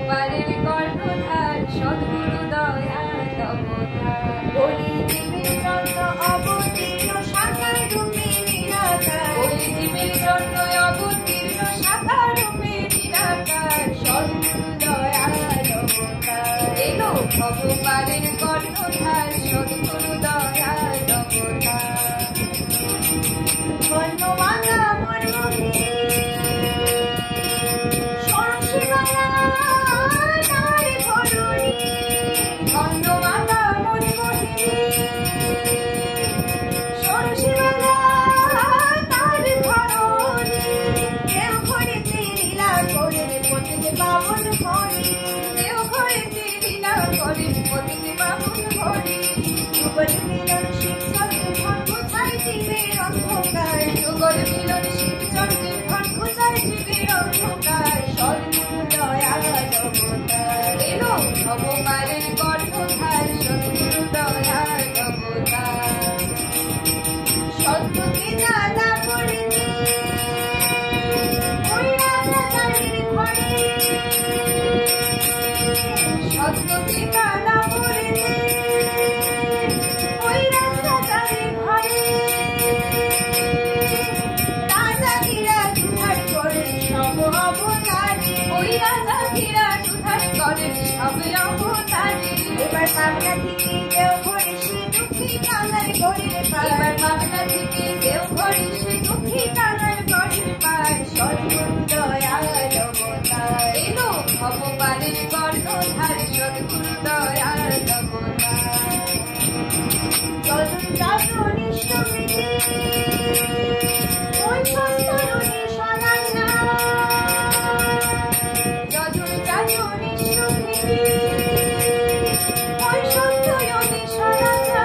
ভগবানের কর্ণধার সদ্গুরু দয়াল অবতার। বলি জীবের জন্য অবতীর্ণ সাকার রূপে নিরাকার, বলি জীবের জন্য অবতীর্ণ সাকার রূপে নিরাকার সদ্গুরু দয়াল অবতার। এলো ভগবানের কর্ণধার সদ্গুরু দয়াল অবতার। কর্ণমালা মর্মহীন সরসীমালা তার ধরণী, কর্ণমালা মণিমোহিনী সরসীমালা তার ধরণী। কেউ ঘরেতে লীলা করেন পতিত পাবন হরি, কেউ ঘরেতে লীলা করেন পতিত পাবন হরি। যুগল মিলন শিবচন্দ্রের ধন কোথায় জীবের অন্ধকার, যুগল মিলন শিবচন্দ্রের ধন কোথায় জীবের অন্ধকার সদ্গুরু দয়াল অবতার। এলো ভগবানের কর্ণধার সদ্গুরু দয়াল অবতার। সত্যকে দাদা করতে ওই রাজাকারের ঘরে, সত্যকে কালা করতে ওই রাজাকারের ঘরে রাজাকিরা দুধার করেন সব অবতারে। ওই রাজা বিরাট উদ্ধার করেন সব অবতারে। এবার পাবনা থেকে কেউ ঘরে সে দুঃখী কাঙাল করে পার, এবার পাবনা থেকে কেউ ঘরে সে দুঃখী কানার গড়ের পার সদ্গুরু দয়াল অবতার। এলো ভগবানের কর্ণধার সদ্গুরু দয়াল অবতার। যজন যজন ইষ্টপ্রীতি ওই সন্তরণী সদাঞ্জা, যজন যাজন ঈশ্বরী ওই সন্তরণী সদাঞ্জা।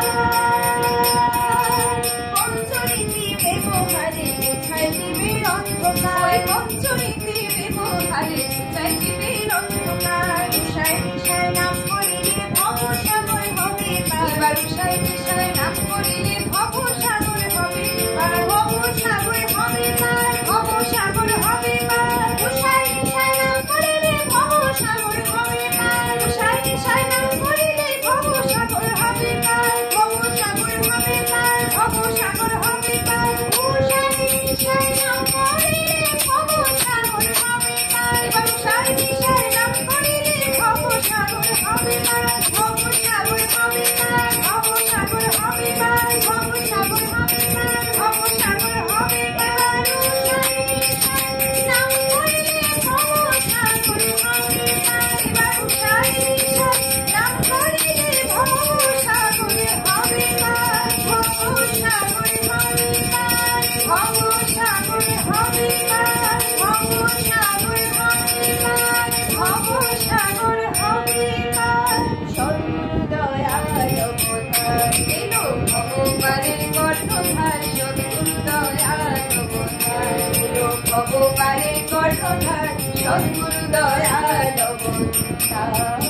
পঞ্চরীতি ব্যবহারে কোথায় জীবের অন্ধকার, ওই পঞ্চরীতি ব্যবহারে চাই জীবের অন্ধকার। উষায় নিশায় নাম করিলে ভবসাগর হবে পার, এবার উষায় নিশায় নাম করিলে ভবসাগর হবে পার। ভবসাগর হবে পার, ভবসাগর হবে পার। উষায় নিশায় নাম করিলে ভবসাগর হবে পার, উষায় নিশায় নাম করিলে ভবসাগর হবে পার, ভবসাগর হবে পার, ভবসাগর হবে পার। উষায় নিশায় নাম করিলে ভবসাগর হবে পার, এবার উষায় নিশায় নাম করিলে ভবসাগর হবে পার, ভবসাগর হবে পার, ভবসাগর হবে পার, ভবসাগর হবে পার, ভবসাগর হবে পার। উষায় নিশায় নাম করিলে ভবসাগর হবে পার, এবার উষায় নিশায় নাম করিলে ভবসাগর হবে পার, ভবসাগর হবে পার, ভবসাগর হবে পার, ভবসাগর হবে পার, ভবসাগর হবে পার। সদ্গুরু দয়াল অবতার। এলো ভগবানের কর্ণধার সদ্গুরু দয়াল অবতার। এলো ভগবানের কর্ণধার সদ্গুরু দয়াল অবতার।